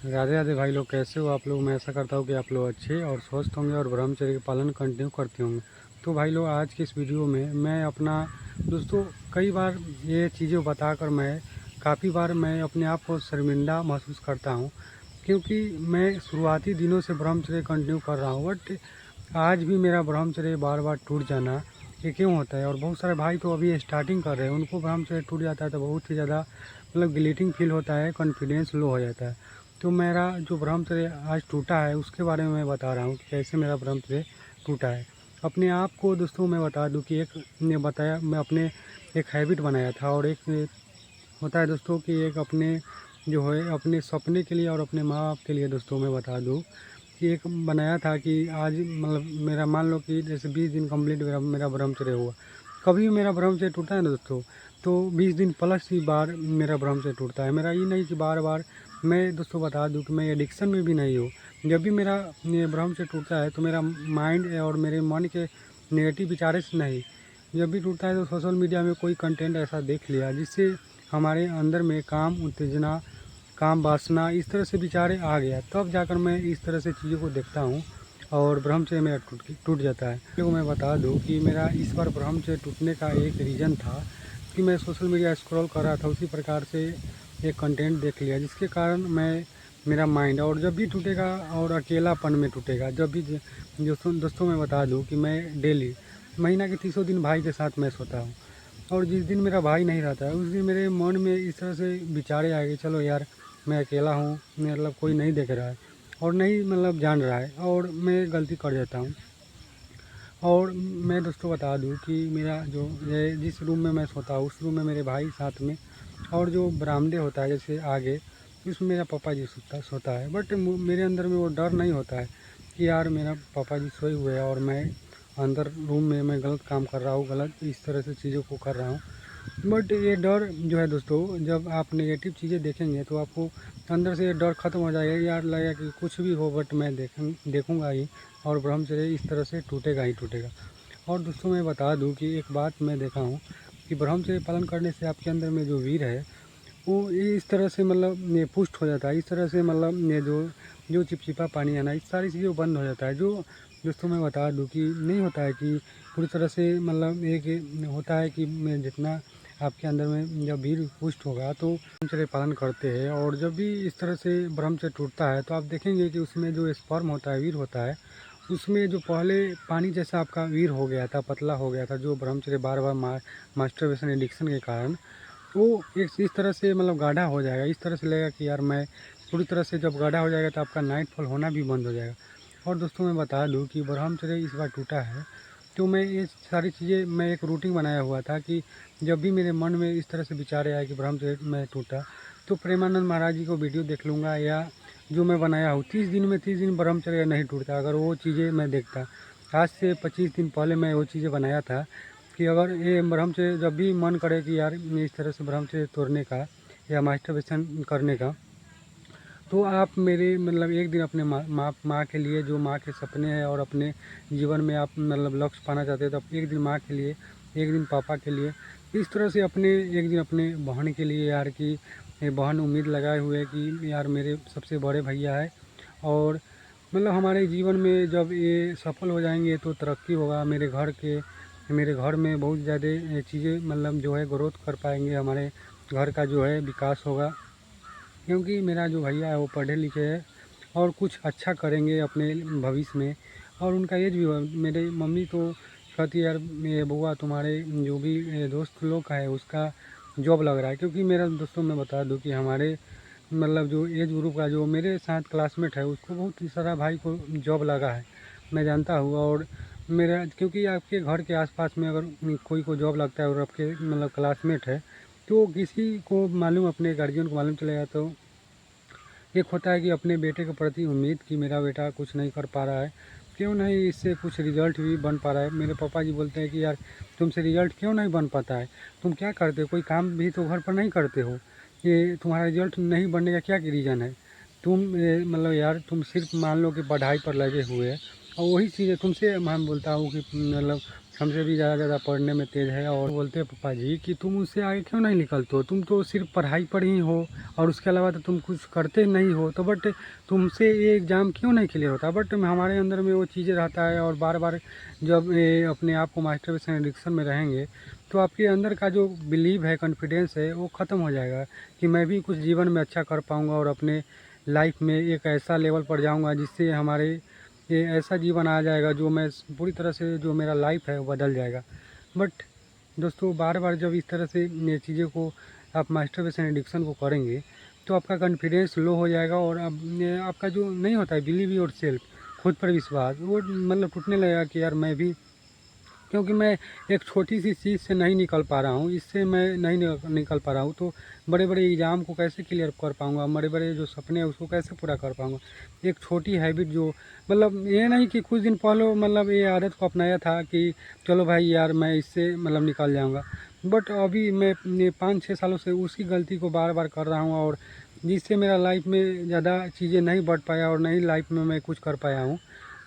राधे राधे भाई लोग, कैसे हो आप लोग। मैं ऐसा करता हूँ कि आप लोग अच्छे और स्वस्थ होंगे और ब्रह्मचर्य का पालन कंटिन्यू करते होंगे। तो भाई लोग, आज की इस वीडियो में मैं अपना दोस्तों कई बार ये चीज़ें बताकर मैं काफ़ी बार मैं अपने आप को शर्मिंदा महसूस करता हूँ, क्योंकि मैं शुरुआती दिनों से ब्रह्मचर्य कंटिन्यू कर रहा हूँ। बट आज भी मेरा ब्रह्मचर्य बार बार टूट जाना ये क्यों होता है। और बहुत सारे भाई तो अभी स्टार्टिंग कर रहे हैं, उनको ब्रह्मचर्य टूट जाता है तो बहुत ही ज़्यादा गिलीटिंग फील होता है, कॉन्फिडेंस लो हो जाता है। तो मेरा जो ब्रह्मचर्य आज टूटा है उसके बारे में मैं बता रहा हूँ कि कैसे मेरा ब्रह्मचर्य टूटा है। अपने आप को दोस्तों मैं बता दूँ कि एक ने बताया, मैं अपने एक हैबिट बनाया था, और एक होता है दोस्तों कि एक अपने जो है अपने सपने के लिए और अपने माँ बाप के लिए दोस्तों मैं बता दूँ कि एक बनाया था कि आज मेरा मान लो कि जैसे 20 दिन कंप्लीट मेरा ब्रह्मचर्य हुआ। कभी भी मेरा ब्रह्मचर्य टूटा है ना दोस्तों, तो 20 दिन प्लस ही बार मेरा ब्रह्मचर्य टूटता है। मेरा ये नहीं कि बार बार, मैं दोस्तों बता दूं कि मैं एडिक्शन में भी नहीं हूँ। जब भी मेरा ये ब्रह्मचर्य टूटता है तो मेरा माइंड और मेरे मन के नेगेटिव विचारे से नहीं, जब भी टूटता है तो सोशल मीडिया में कोई कंटेंट ऐसा देख लिया जिससे हमारे अंदर में काम उत्तेजना, काम वासना इस तरह से विचारे आ गया, तब जाकर मैं इस तरह से चीज़ों को देखता हूँ और ब्रह्मचर्य मेरा टूट जाता है। तो मैं बता दूँ कि मेरा इस बार ब्रह्मचर्य टूटने का एक रीज़न था कि मैं सोशल मीडिया स्क्रॉल कर रहा था, उसी प्रकार से एक कंटेंट देख लिया जिसके कारण मैं मेरा माइंड, और जब भी टूटेगा और अकेलापन में टूटेगा, जब भी दोस्तों मैं बता दूँ कि मैं डेली महीना के 30 दिन भाई के साथ मैं सोता हूँ। और जिस दिन मेरा भाई नहीं रहता है उस दिन मेरे मन में इस तरह से विचारे आएंगे, चलो यार मैं अकेला हूँ, कोई नहीं देख रहा है और नहीं जान रहा है, और मैं गलती कर देता हूँ। और मैं दोस्तों बता दूं कि मेरा जो ये जिस रूम में मैं सोता हूँ उस रूम में मेरे भाई साथ में, और जो बरामदे होता है जैसे आगे, उसमें मेरा पापा जी सोता है। बट मेरे अंदर में वो डर नहीं होता है कि यार मेरा पापा जी सोए हुए हैं और मैं अंदर रूम में मैं गलत काम कर रहा हूँ, गलत इस तरह से चीज़ों को कर रहा हूँ। बट ये डर जो है दोस्तों, जब आप नेगेटिव चीज़ें देखेंगे तो आपको अंदर से ये डर ख़त्म हो जाएगा। यार लगेगा कि कुछ भी हो बट मैं देखूँगा ही, और ब्रह्मचर्य इस तरह से टूटेगा ही टूटेगा। और दोस्तों मैं बता दूं कि एक बात मैं देखा हूं कि ब्रह्मचर्य पालन करने से आपके अंदर में जो वीर है वो ये इस तरह से ये पुष्ट हो जाता है। इस तरह से ये जो जो चिपचिपा पानी है ना, इस सारी चीज़ें बंद हो जाता है। जो दोस्तों मैं बता दूं कि नहीं होता है कि पूरी तरह से एक होता है कि मैं जितना आपके अंदर में जब वीर पुष्ट होगा तो ब्रह्मचर्य पालन करते हैं। और जब भी इस तरह से ब्रह्मचर्य टूटता है तो आप देखेंगे कि उसमें जो स्पर्म होता है, वीर होता है, उसमें जो पहले पानी जैसा आपका वीर हो गया था, पतला हो गया था, जो ब्रह्मचर्य बार बार मास्टरबेशन एडिक्शन के कारण, वो एक इस तरह से गाढ़ा हो जाएगा। इस तरह से लगेगा कि यार मैं पूरी तरह से, जब गाढ़ा हो जाएगा तो आपका नाइट फॉल होना भी बंद हो जाएगा। और दोस्तों मैं बता दूं कि ब्रह्मचर्य इस बार टूटा है तो मैं ये सारी चीज़ें, मैं एक रूटीन बनाया हुआ था कि जब भी मेरे मन में इस तरह से विचार आए कि ब्रह्मचर्य में टूटा, तो प्रेमानंद महाराज जी को वीडियो देख लूँगा, या जो मैं बनाया हूँ 30 दिन में 30 दिन ब्रह्मचर्य नहीं टूटता, अगर वो चीज़ें मैं देखता। आज से 25 दिन पहले मैं वो चीज़ें बनाया था कि अगर ये ब्रह्मचर्य जब भी मन करे कि यार मैं इस तरह से ब्रह्मचर्य तोड़ने का या मास्टरबेशन करने का, तो आप मेरे एक दिन अपने माँ के लिए, जो माँ के सपने हैं और अपने जीवन में आप लक्ष्य पाना चाहते हैं, तो आप एक दिन माँ के लिए, एक दिन पापा के लिए, इस तरह से अपने एक दिन अपने बहन के लिए, यार कि ये बहन उम्मीद लगाए हुए है कि यार मेरे सबसे बड़े भैया है, और हमारे जीवन में जब ये सफल हो जाएंगे तो तरक्की होगा, मेरे घर में बहुत ज़्यादा चीज़ें जो है ग्रोथ कर पाएंगे, हमारे घर का जो है विकास होगा, क्योंकि मेरा जो भैया है वो पढ़े लिखे है और कुछ अच्छा करेंगे अपने भविष्य में। और उनका एज भी हुआ, मेरे मम्मी तो कहती है यार ये बुआ तुम्हारे जो भी दोस्त लोग का है उसका जॉब लग रहा है, क्योंकि मेरा दोस्तों मैं बता दूं कि हमारे जो एज ग्रुप का जो मेरे साथ क्लासमेट है उसको बहुत ही सारा भाई को जॉब लगा है, मैं जानता हूँ। और मेरा, क्योंकि आपके घर के आसपास में अगर कोई को जॉब लगता है और आपके क्लासमेट है, तो किसी को मालूम, अपने गार्जियन को मालूम चलेगा, तो एक होता है कि अपने बेटे के प्रति उम्मीद कि मेरा बेटा कुछ नहीं कर पा रहा है, क्यों नहीं इससे कुछ रिजल्ट भी बन पा रहा है। मेरे पापा जी बोलते हैं कि यार तुमसे रिजल्ट क्यों नहीं बन पाता है, तुम क्या करते हो, कोई काम भी तो घर पर नहीं करते हो, ये तुम्हारा रिजल्ट नहीं बनने का क्या रीज़न है। तुम यार तुम सिर्फ मान लो कि पढ़ाई पर लगे हुए हैं, और वही चीज़ें तुमसे मैं बोलता हूँ कि हमसे भी ज़्यादा पढ़ने में तेज़ है और बोलते हैं पापा जी कि तुम उससे आगे क्यों नहीं निकलते हो, तुम तो सिर्फ पढ़ाई पर ही हो और उसके अलावा तो तुम कुछ करते नहीं हो, तो बट तुमसे ये एग्ज़ाम क्यों नहीं क्लियर होता। बट हमारे अंदर में वो चीज़ें रहता है और बार बार जब अपने आप को मास्टरबेशन एडिक्शन में रहेंगे तो आपके अंदर का जो बिलीव है, कॉन्फिडेंस है, वो ख़त्म हो जाएगा कि मैं भी कुछ जीवन में अच्छा कर पाऊँगा और अपने लाइफ में एक ऐसा लेवल पर जाऊँगा जिससे हमारे ये ऐसा जीवन आ जाएगा जो मैं पूरी तरह से जो मेरा लाइफ है वो बदल जाएगा। बट दोस्तों बार बार जब इस तरह से ये चीज़ों को आप मास्टरबेशन एडिक्शन को करेंगे तो आपका कॉन्फिडेंस लो हो जाएगा और अब आपका जो नहीं होता है बिलीव योर सेल्फ, खुद पर विश्वास, वो मतलब टूटने लगेगा कि यार मैं भी, क्योंकि मैं एक छोटी सी चीज़ से नहीं निकल पा रहा हूँ, इससे मैं नहीं निकल पा रहा हूँ, तो बड़े बड़े एग्ज़ाम को कैसे क्लियर कर पाऊँगा, बड़े बड़े जो सपने हैं उसको कैसे पूरा कर पाऊँगा। एक छोटी हैबिट जो मतलब ये नहीं कि कुछ दिन पहले मतलब ये आदत को अपनाया था कि चलो भाई यार मैं इससे मतलब निकल जाऊँगा, बट अभी मैं 5-6 सालों से उसी गलती को बार बार कर रहा हूँ और जिससे मेरा लाइफ में ज़्यादा चीज़ें नहीं बढ़ पाया और नहीं लाइफ में मैं कुछ कर पाया हूँ।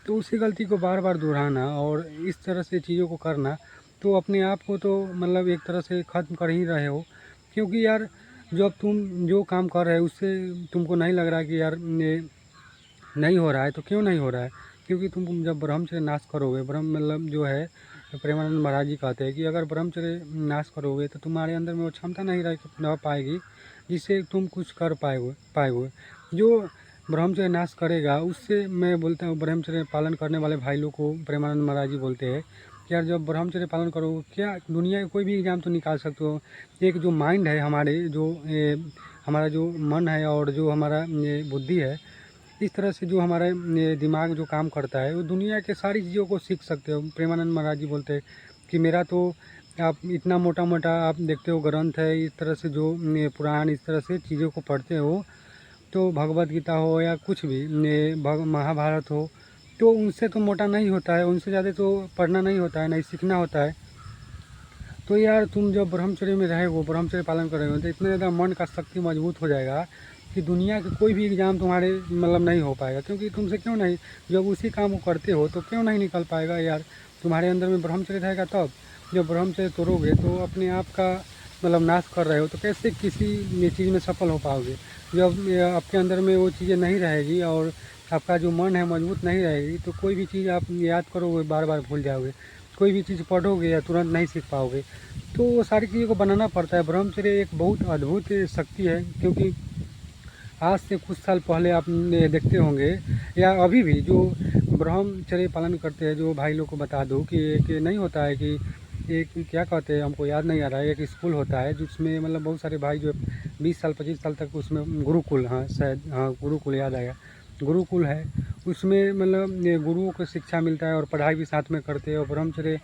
तो उसी गलती को बार बार दोहराना और इस तरह से चीज़ों को करना, तो अपने आप को तो मतलब एक तरह से ख़त्म कर ही रहे हो। क्योंकि यार जब तुम जो काम कर रहे हो उससे तुमको नहीं लग रहा कि यार ये नहीं हो रहा है, तो क्यों नहीं हो रहा है? क्योंकि तुम जब ब्रह्मचर्य नाश करोगे, ब्रह्म मतलब जो है प्रेमानंद महाराज जी कहते हैं कि अगर ब्रह्मचर्य नाश करोगे तो तुम्हारे अंदर में वो क्षमता नहीं रह पाएगी जिससे तुम कुछ कर पाएगो। जो ब्रह्मचर्य नाश करेगा उससे मैं बोलता हूँ ब्रह्मचर्य पालन करने वाले भाई लोग को प्रेमानंद महाराज जी बोलते हैं कि यार जब ब्रह्मचर्य पालन करोगे क्या दुनिया का कोई भी एग्ज़ाम तो निकाल सकते हो। एक जो माइंड है हमारे जो हमारा जो मन है और जो हमारा ये बुद्धि है, इस तरह से जो हमारा ये दिमाग जो काम करता है वो दुनिया के सारी चीज़ों को सीख सकते हो। प्रेमानंद महाराज जी बोलते हैं कि मेरा तो आप इतना मोटा मोटा आप देखते हो ग्रंथ है, इस तरह से जो ये पुराण इस तरह से चीज़ों को पढ़ते हो, तो भगवत गीता हो या कुछ भी ये महाभारत हो, तो उनसे तो मोटा नहीं होता है, उनसे ज़्यादा तो पढ़ना नहीं होता है, नहीं सीखना होता है। तो यार तुम जब ब्रह्मचर्य में रहेगो, ब्रह्मचर्य पालन करोगे तो इतना ज़्यादा मन का शक्ति मजबूत हो जाएगा कि दुनिया के कोई भी एग्ज़ाम तुम्हारे मतलब नहीं हो पाएगा। क्योंकि तुमसे क्यों नहीं, जब उसी काम को करते हो तो क्यों नहीं निकल पाएगा यार। तुम्हारे अंदर में ब्रह्मचर्य रहेगा तब, जब ब्रह्मचर्य तोड़ोगे तो अपने आप का मतलब नाश कर रहे हो तो कैसे किसी ये चीज़ में सफल हो पाओगे। जब आपके अंदर में वो चीज़ें नहीं रहेगी और आपका जो मन है मजबूत नहीं रहेगी तो कोई भी चीज़ आप याद करोगे बार बार भूल जाओगे, कोई भी चीज़ पढ़ोगे या तुरंत नहीं सीख पाओगे। तो वो सारी चीज़ों को बनाना पड़ता है। ब्रह्मचर्य एक बहुत अद्भुत शक्ति है, क्योंकि आज से कुछ साल पहले आप देखते होंगे या अभी भी जो ब्रह्मचर्य पालन करते हैं जो भाई लोग को बता दूं कि एक नहीं होता है कि एक क्या कहते हैं हमको याद नहीं आ रहा है, एक स्कूल होता है जिसमें मतलब बहुत सारे भाई जो 20 साल 25 साल तक उसमें गुरुकुल, हाँ शायद, हाँ गुरुकुल याद आया, गुरुकुल है। उसमें मतलब ये गुरुओं को शिक्षा मिलता है और पढ़ाई भी साथ में करते हैं और ब्रह्मचर्य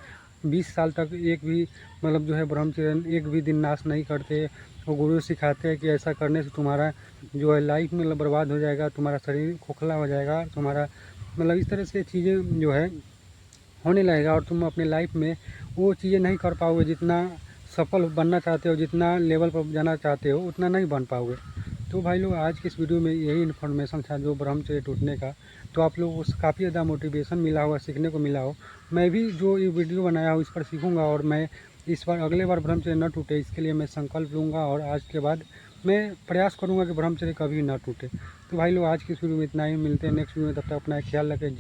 20 साल तक एक भी मतलब जो है ब्रह्मचर्य एक भी दिन नाश नहीं करते। वो गुरु सिखाते हैं कि ऐसा करने से तुम्हारा जो है लाइफ में बर्बाद हो जाएगा, तुम्हारा शरीर खोखला हो जाएगा, तुम्हारा मतलब इस तरह से चीज़ें जो है होने लगेगा और तुम अपने लाइफ में वो चीज़ें नहीं कर पाओगे जितना सफल बनना चाहते हो, जितना लेवल पर जाना चाहते हो उतना नहीं बन पाओगे। तो भाई लोग आज की इस वीडियो में यही इन्फॉर्मेशन था जो ब्रह्मचर्य टूटने का, तो आप लोगों को काफ़ी ज़्यादा मोटिवेशन मिला होगा, सीखने को मिला हो। मैं भी जो ये वीडियो बनाया हूँ इस पर सीखूँगा और मैं इस बार अगले बार ब्रह्मचर्य न टूटे इसके लिए मैं संकल्प लूँगा और आज के बाद मैं प्रयास करूँगा कि ब्रह्मचर्य कभी ना टूटे। तो भाई लोग आज की इस वीडियो में इतना ही, मिलते हैं नेक्स्ट वीडियो में, तब तक अपना ख्याल रखें।